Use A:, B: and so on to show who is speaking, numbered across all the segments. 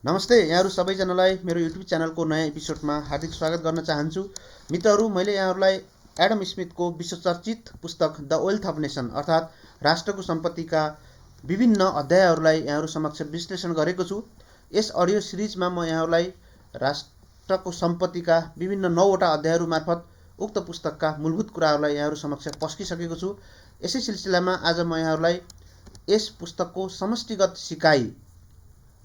A: नमस्ते यहाँहरु सबैजनालाई मेरो युट्युब च्यानलको नयाँ एपिसोडमा हार्दिक स्वागत गर्न चाहन्छु। मित्रहरू, मैले यहाँहरुलाई एडम स्मिथको विश्वचर्चित पुस्तक द वेल्थ अफ नेसन अर्थात् राष्ट्रको सम्पत्तिका विभिन्न अध्यायहरूलाई यहाँहरु समक्ष विश्लेषण गरेको छु। यस अडियो सिरिजमा म यहाँहरुलाई राष्ट्रको सम्पत्तिका विभिन्न 9 वटा अध्यायहरू मार्फत उक्त पुस्तकका मूलभूत कुराहरूलाई यहाँहरु समक्ष पस्किसकेको छु। यसै सिलसिलामा आज म यहाँहरुलाई यस पुस्तकको समष्टिगत सिकाइ,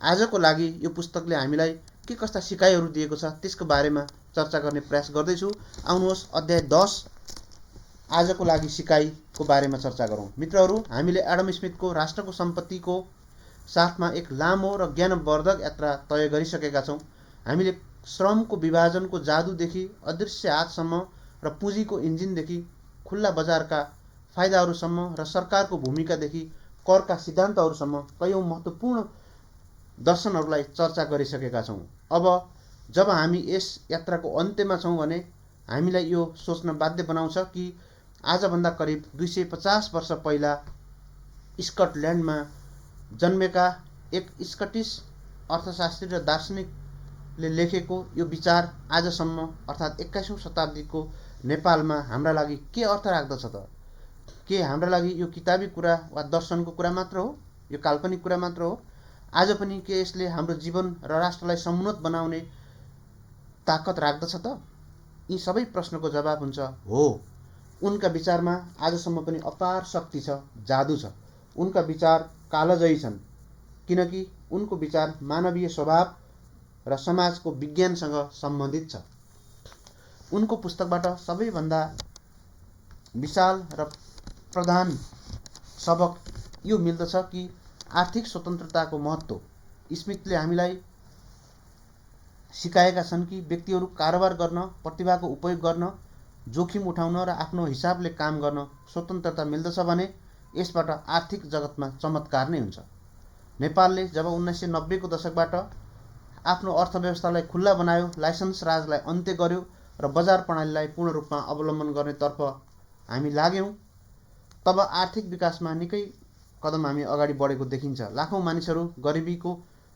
A: आजको लागि यो पुस्तकले हामीलाई के कस्ता सिकाइहरू दिएको छ त्यसको बारेमा चर्चा गर्ने प्रयास गर्दैछु। आउनुहोस् अध्याय 10 आजको लागि सिकाइको बारेमा चर्चा गरौँ। मित्रहरू, हामीले एडम स्मिथको राष्ट्रको सम्पत्तिको साथमा एक लामो र ज्ञानवर्धक यात्रा तय गरिसकेका छौँ। हामीले श्रमको विभाजनको जादुदेखि अदृश्य हातसम्म र पुँजीको इन्जिनदेखि खुल्ला बजारका फाइदाहरूसम्म र सरकारको भूमिकादेखि करका सिद्धान्तहरूसम्म कयौं महत्त्वपूर्ण दर्शनहरूलाई चर्चा गरिसकेका छौँ। अब जब हामी यस यात्राको अन्त्यमा छौँ भने हामीलाई यो सोच्न बाध्य बनाउँछ कि आजभन्दा करिब 250 वर्ष पहिला स्कटल्यान्डमा जन्मेका एक स्कटिश अर्थशास्त्री र दार्शनिकले लेखेको यो विचार आजसम्म अर्थात् 21औं शताब्दीको नेपालमा हाम्रा लागि के अर्थ राख्दछ त? के हाम्रा लागि यो किताबी कुरा वा दर्शनको कुरा मात्र हो? यो काल्पनिक कुरा मात्र हो? आज पनि के यसले हाम्रो जीवन र राष्ट्रलाई समुन्नत बनाउने ताकत राख्दछ त? यी सबै प्रश्नको जवाब हुन्छ हो। उनका विचारमा आजसम्म पनि अपार शक्ति छ, जादु छ। उनका विचार कालजयी छन् किनकि उनको विचार मानवीय स्वभाव र समाजको विज्ञानसँग सम्बन्धित छ। उनको पुस्तकबाट सबैभन्दा विशाल र प्रधान सबक यो मिल्दछ कि आर्थिक स्वतन्त्रताको महत्त्व। स्मिथले हामीलाई सिकाएका छन् कि व्यक्तिहरू कारोबार गर्न, प्रतिभाको उपयोग गर्न, जोखिम उठाउन र आफ्नो हिसाबले काम गर्न स्वतन्त्रता मिल्दछ भने यसबाट आर्थिक जगतमा चमत्कार नै हुन्छ। नेपालले जब 1990 को दशकबाट आफ्नो अर्थव्यवस्थालाई खुल्ला बनायो, लाइसेन्स राजलाई अन्त्य गर्यो र बजार प्रणालीलाई पूर्ण रूपमा अवलम्बन गर्नेतर्फ हामी लाग्यौं, तब आर्थिक विकासमा निकै कदम हामी अगाडि बढेको देखिन्छ। लाखौं मानिसहरू गरिबीको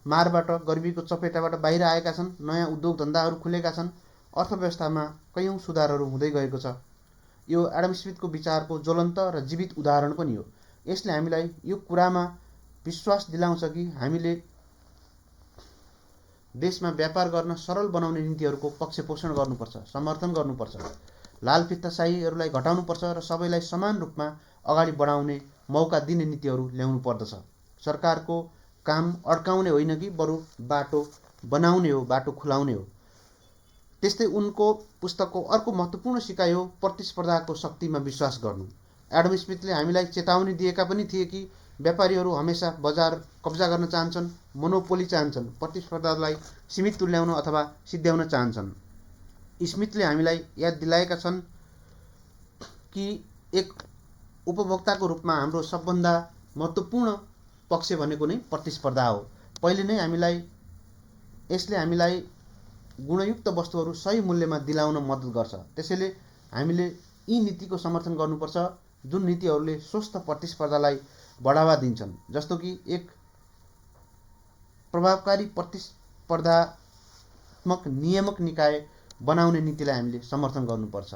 A: मारबाट, गरिबीको चपेटाबाट बाहिर आएका छन्। नयाँ उद्योग धन्दाहरू खुलेका छन्। अर्थव्यवस्थामा कयौं सुधारहरू हुँदै गएको छ। यो एडम स्मिथको विचारको ज्वलन्त र जीवित उदाहरण पनि हो। यसले हामीलाई यो कुरामा विश्वास दिलाउँछ कि हामीले देशमा व्यापार गर्न सरल बनाउने नीतिहरूको पक्षपोषण गर्नुपर्छ, समर्थन गर्नुपर्छ, लालफित्ताशाहीहरूलाई घटाउनुपर्छ र सबैलाई समान रूपमा अगाडि बढाउने मौका दिने नीतिहरू ल्याउनु पर्दछ। सरकारको काम अड्काउने होइन कि बरु बाटो बनाउने हो, बाटो खुलाउने हो। त्यस्तै उनको पुस्तकको अर्को महत्त्वपूर्ण सिकाइ हो प्रतिस्पर्धाको शक्तिमा विश्वास गर्नु। एडम स्मिथले हामीलाई चेतावनी दिएका पनि थिए कि व्यापारीहरू हमेसा बजार कब्जा गर्न चाहन्छन्, मोनोपोली चाहन्छन्, प्रतिस्पर्धालाई सीमित तुल्याउन अथवा सिद्ध्याउन चाहन्छन्। स्मिथले हामीलाई याद दिलाएका छन् कि एक उपभोक्ताको रूपमा हाम्रो सबभन्दा महत्त्वपूर्ण पक्ष भनेको नै प्रतिस्पर्धा हो। पहिले नै यसले हामीलाई गुणयुक्त वस्तुहरू सही मूल्यमा दिलाउन मद्दत गर्छ। त्यसैले हामीले यी नीतिको समर्थन गर्नुपर्छ जुन नीतिहरूले स्वस्थ प्रतिस्पर्धालाई बढावा दिन्छन्, जस्तो कि एक प्रभावकारी प्रतिस्पर्धात्मक नियामक निकाय बनाउने नीतिलाई हामीले समर्थन गर्नुपर्छ,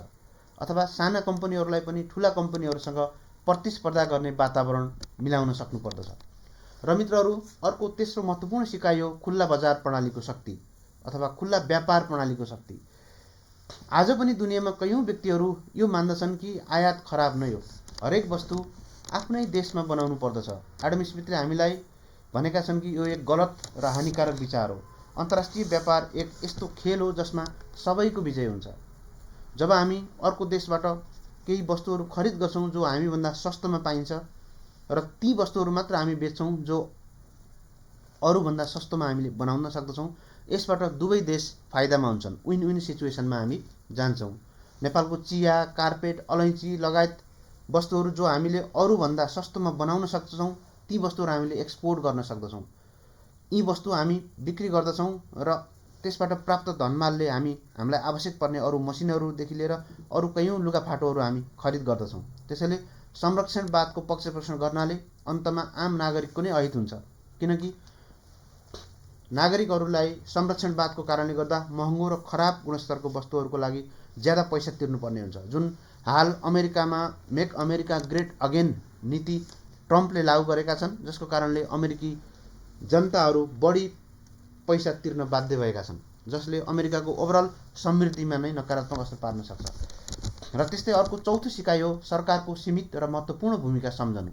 A: अथवा साना कम्पनीहरूलाई पनि ठूला कम्पनीहरूसँग प्रतिस्पर्धा गर्ने वातावरण मिलाउन सक्नुपर्दछ। र मित्रहरू, अर्को तेस्रो महत्त्वपूर्ण सिकाइ हो खुल्ला बजार प्रणालीको शक्ति अथवा खुल्ला व्यापार प्रणालीको शक्ति। आज पनि दुनियाँमा कयौं व्यक्तिहरू यो मान्दछन् कि आयात खराब नै हो, हरेक वस्तु आफ्नै देशमा बनाउनु पर्दछ। एडम स्मिथले हामीलाई भनेका छन् कि यो एक गलत र हानिकारक विचार हो। अन्तर्राष्ट्रिय व्यापार एक यस्तो खेल हो जसमा सबैको विजय हुन्छ। जब हामी अर्को देशबाट केही वस्तुहरू खरिद गर्छौं जो हामीभन्दा सस्तोमा पाइन्छ र ती वस्तुहरू मात्र हामी बेच्छौं जो अरूभन्दा सस्तोमा हामीले बनाउन सक्दछौं, यसबाट दुवै देश फाइदामा हुन्छन्। विन विन सिचुएसनमा हामी जान्छौं। नेपालको चिया, कार्पेट, अलैँची लगायत वस्तुहरू जो हामीले अरूभन्दा सस्तोमा बनाउन सक्दछौं, ती वस्तुहरू हामीले एक्सपोर्ट गर्न सक्दछौं। यी वस्तु हामी बिक्री गर्दछौं र त्यसबाट प्राप्त धनमालले हामीलाई आवश्यक पर्ने अरू मसिनहरूदेखि लिएर अरू कयौं लुगाफाटोहरू हामी खरिद गर्दछौं। त्यसैले संरक्षणवादको पक्षपोषण गर्नाले अन्तमा आम नागरिकको नै अहित हुन्छ, किनकि नागरिकहरूलाई संरक्षणवादको कारणले गर्दा महँगो र खराब गुणस्तरको वस्तुहरूको लागि ज्यादा पैसा तिर्नुपर्ने हुन्छ। जुन हाल अमेरिकामा मेक अमेरिका ग्रेट अगेन नीति ट्रम्पले लागू गरेका छन्, जसको कारणले अमेरिकी जनताहरू बढी पैसा तिर्न बाध्य भएका छन्, जसले अमेरिकाको ओभरअल समृद्धिमा नै नकारात्मक असर पार्न सक्छ। र त्यस्तै अर्को चौथो सिकाइ हो सरकारको सीमित र महत्त्वपूर्ण भूमिका सम्झनु।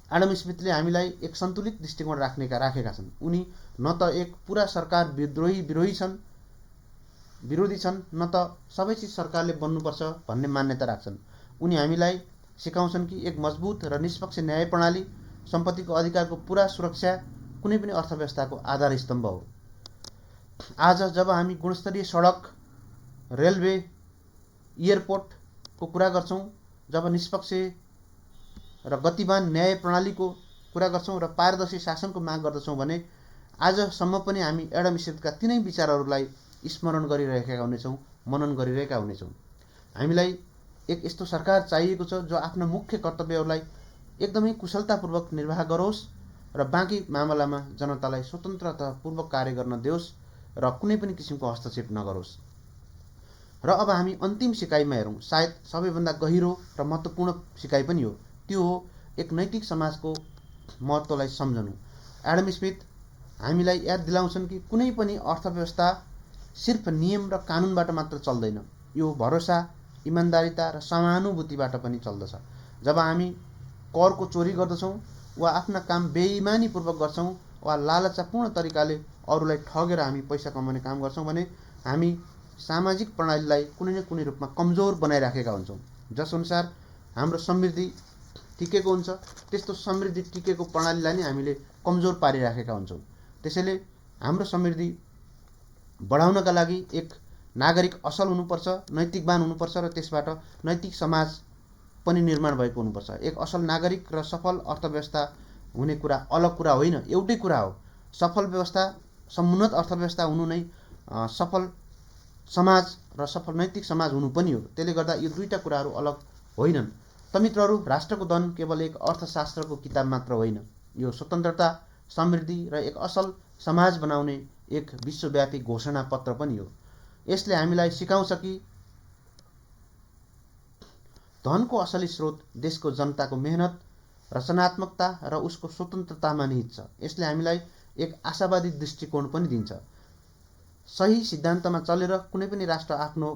A: एडम स्मिथले हामीलाई एक सन्तुलित दृष्टिकोण राखेका छन्। उनी न त एक पुरा सरकार विरोधी छन्, न त सबै चिज सरकारले बन्नुपर्छ भन्ने मान्यता राख्छन्। उनी हामीलाई सिकाउँछन् कि एक मजबुत र निष्पक्ष न्याय प्रणाली, सम्पत्तिको अधिकारको पुरा सुरक्षा कुनै पनि अर्थव्यवस्थाको आधार स्तम्भ हो। आज जब हामी गुणस्तरीय सडक, रेलवे, एयरपोर्टको कुरा गर्छौँ, जब निष्पक्ष र गतिवान न्याय प्रणालीको कुरा गर्छौँ र पारदर्शी शासनको माग गर्दछौँ भने आजसम्म पनि हामी एडम स्मिथका तिनै विचारहरूलाई स्मरण गरिरहेका हुनेछौँ, मनन गरिरहेका हुनेछौँ। हामीलाई एक यस्तो सरकार चाहिएको छ जो आफ्ना मुख्य कर्तव्यहरूलाई एकदमै कुशलतापूर्वक निर्वाह गरोस् र बाँकी मामलामा जनतालाई स्वतन्त्रतापूर्वक कार्य गर्न देओस् र कुनै पनि किसिमको हस्तक्षेप नगरोस्। र अब हामी अन्तिम सिकाइमा हेरौँ, सायद सबैभन्दा गहिरो र महत्त्वपूर्ण सिकाइ पनि हो। त्यो हो एक नैतिक समाजको महत्त्वलाई सम्झनु। एडम स्मिथ हामीलाई याद दिलाउँछन् कि कुनै पनि अर्थव्यवस्था सिर्फ नियम र कानुनबाट मात्र चल्दैन, यो भरोसा, इमान्दारिता र समानुभूतिबाट पनि चल्दछ। जब हामी करको चोरी गर्दछौँ वा आफ्ना काम बेइमानीपूर्वक गर्छौँ वा लालचापूर्ण तरिकाले अरूलाई ठगेर हामी पैसा कमाउने काम गर्छौँ भने हामी सामाजिक प्रणालीलाई कुनै न कुनै रूपमा कमजोर बनाइराखेका हुन्छौँ। जसअनुसार हाम्रो समृद्धि टिकेको हुन्छ, त्यस्तो समृद्धि टिकेको प्रणालीलाई नै हामीले कमजोर पारिराखेका हुन्छौँ। त्यसैले हाम्रो समृद्धि बढाउनका लागि एक नागरिक असल हुनुपर्छ, नैतिकवान हुनुपर्छ र त्यसबाट नैतिक समाज पनि निर्माण भएको हुनुपर्छ। एक असल नागरिक र सफल अर्थव्यवस्था हुने कुरा अलग कुरा होइन, एउटै कुरा हो। सफल व्यवस्था, समुन्नत अर्थव्यवस्था हुनु नै सफल समाज र सफल नैतिक समाज हुनु पनि हो। त्यसले गर्दा यो दुईटा कुराहरू अलग होइनन्। त मित्रहरू, राष्ट्रको धन केवल एक अर्थशास्त्रको किताब मात्र होइन, यो स्वतन्त्रता, समृद्धि र एक असल समाज बनाउने एक विश्वव्यापी घोषणा पत्र पनि हो। यसले हामीलाई सिकाउँछ कि धनको असली स्रोत देशको जनताको मेहनत, रचनात्मकता र उसको स्वतन्त्रतामा निहित छ। यसले हामीलाई एक आशावादी दृष्टिकोण पनि दिन्छ। सही सिद्धान्तमा चलेर कुनै पनि राष्ट्र आफ्नो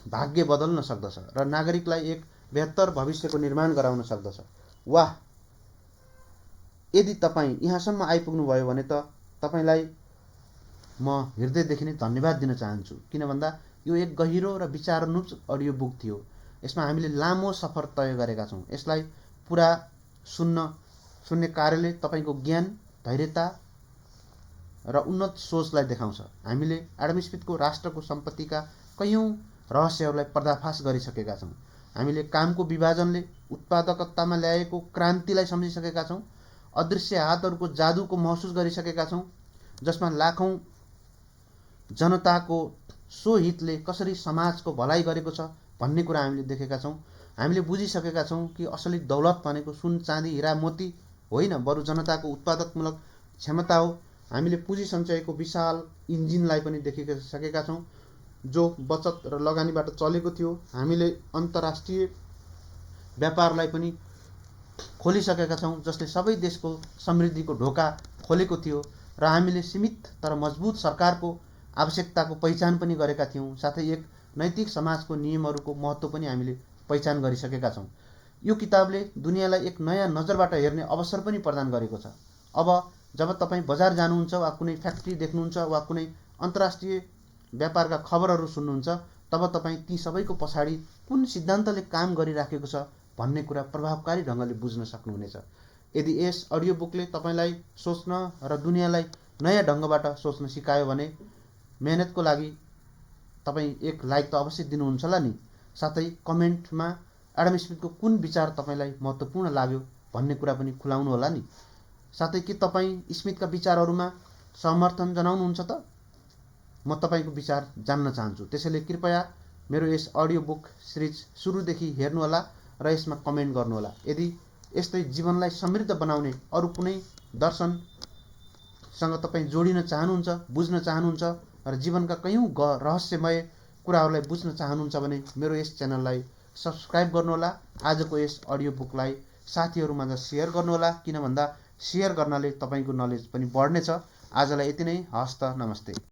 A: भाग्य बदल्न सक्दछ र नागरिकलाई एक बेहतर भविष्यको निर्माण गराउन सक्दछ। वाह, यदि तपाईँ यहाँसम्म आइपुग्नुभयो भने त तपाईँलाई म हृदयदेखि नै धन्यवाद दिन चाहन्छु। किन भन्दा यो एक गहिरो र विचारोन्मुख अडियो बुक थियो। यसमा हामीले लामो सफर तय गरेका छौँ। यसलाई पुरा सुन्ने कार्यले तपाईँको ज्ञान, धैर्यता र उन्नत सोचलाई देखाउँछ। हामीले एडम स्मिथको राष्ट्रको सम्पत्तिका कैयौँ रहस्यहरूलाई पर्दाफास गरिसकेका छौँ। हामीले कामको विभाजनले उत्पादकतामा ल्याएको क्रान्तिलाई सम्झिसकेका छौँ। अदृश्य हातहरूको जादुको महसुस गरिसकेका छौँ, जसमा लाखौँ जनताको स्वहितले कसरी समाजको भलाइ गरेको छ भन्ने कुरा हामीले देखेका छौँ। हामीले बुझिसकेका छौँ कि असली दौलत भनेको सुन, चाँदी, हिरा, मोती होइन, बरु जनताको उत्पादकमूलक क्षमता हो। हामीले पुँजी सञ्चयको विशाल इन्जिनलाई पनि देखिसकेका छौँ, जो बचत र लगानीबाट चलेको थियो। हामीले अन्तर्राष्ट्रिय व्यापारलाई पनि खोलिसकेका छौँ, जसले सबै देशको समृद्धिको ढोका खोलेको थियो। र हामीले सीमित तर मजबुत सरकारको आवश्यकताको पहिचान पनि गरेका थियौँ। साथै एक नैतिक समाजको नियमहरूको महत्त्व पनि हामीले पहिचान गरिसकेका छौँ। यो किताबले दुनियाँलाई एक नयाँ नजरबाट हेर्ने अवसर पनि प्रदान गरेको छ। अब जब तपाईँ बजार जानुहुन्छ वा कुनै फ्याक्ट्री देख्नुहुन्छ वा कुनै अन्तर्राष्ट्रिय व्यापारका खबरहरू सुन्नुहुन्छ, तब तपाईँ ती सबैको पछाडि कुन सिद्धान्तले काम गरिराखेको छ भन्ने कुरा प्रभावकारी ढङ्गले बुझ्न सक्नुहुनेछ। यदि यस अडियो बुकले तपाईँलाई सोच्न र दुनियाँलाई नयाँ ढङ्गबाट सोच्न सिकायो भने मेहनतको लागि तपाईँ एक लाइक त अवश्य दिनुहुन्छ होला नि। साथै कमेन्टमा एडम स्मिथको कुन विचार तपाईँलाई महत्त्वपूर्ण लाग्यो भन्ने कुरा पनि खुलाउनु होला नि। साथै के तपाईँ स्मिथका विचारहरूमा समर्थन जनाउनुहुन्छ त? म तपाईँको विचार जान्न चाहन्छु। त्यसैले कृपया मेरो यस अडियो बुक सिरिज सुरुदेखि हेर्नुहोला र यसमा कमेन्ट गर्नुहोला। यदि यस्तै जीवनलाई समृद्ध बनाउने अरू कुनै दर्शन सँग तपाईँ जोडिन चाहनुहुन्छ, बुझ्न चाहनुहुन्छ र जीवनका कयौँ रहस्यमय कुराहरूलाई बुझ्न चाहनुहुन्छ भने मेरो यस च्यानललाई सब्सक्राइब गर्नुहोला। आजको यस अडियो बुकलाई साथीहरूमाझ सेयर गर्नुहोला, किन भन्दा सेयर गर्नाले तपाईँको नलेज पनि बढ्नेछ। आजलाई यति नै। हवस् त, नमस्ते।